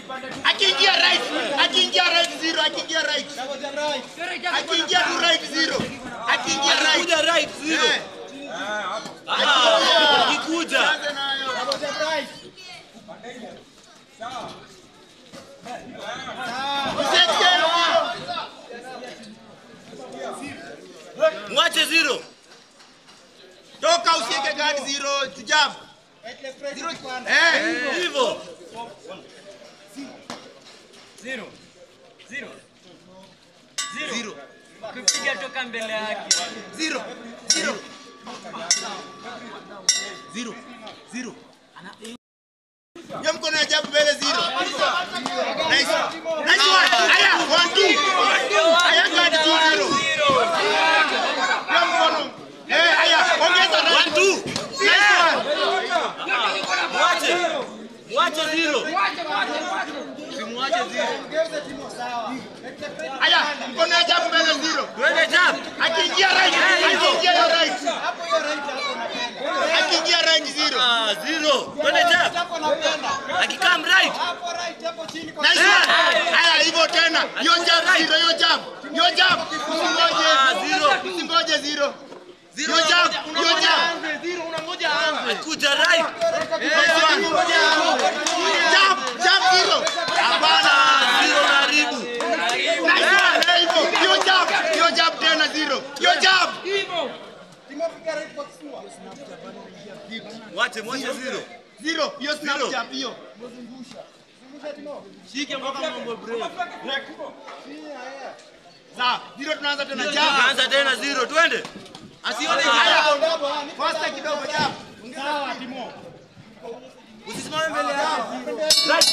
Akiingia right, zero, akiingia right. Akiingia to right zero. Akiingia right zero. Akikuja. Mwache zero. Toka usieke gani zero, tujab. Zero. Hivyo. Zero. Kupiga toka mbele yake. Zero. Yo mkono ya jabu mbele zero. Nice one. Aya, 1-2. Aya gani 2-0. Yo mkono. Aya, ongeza 1-2. Mwache zero. Simwache zero. Aya, mkono ya jabu mbele zero. Twende jab. Akiingia right. Akiingia right zero. Zero. Twende jab. Akikam right. Nice one. Aya, hivyo tena. Yo jab zero, yo jab. Usingoje zero. Yo jab. Zero unangoja aanze. Akuja right. Jab zero. Hapana, Zero haribu. nice one. Hivyo. Yo jab tena zero. Yo jab. Mwache zero. Zero. Yo snap jab hiyo. Shike mpaka mambo break. Sawa, zero tunaanza tena jab. Tunaanza tena zero. Twende. Asione haya. Faster kidogo jab. Sawa, Timo. Usisimame mbele yake. Right.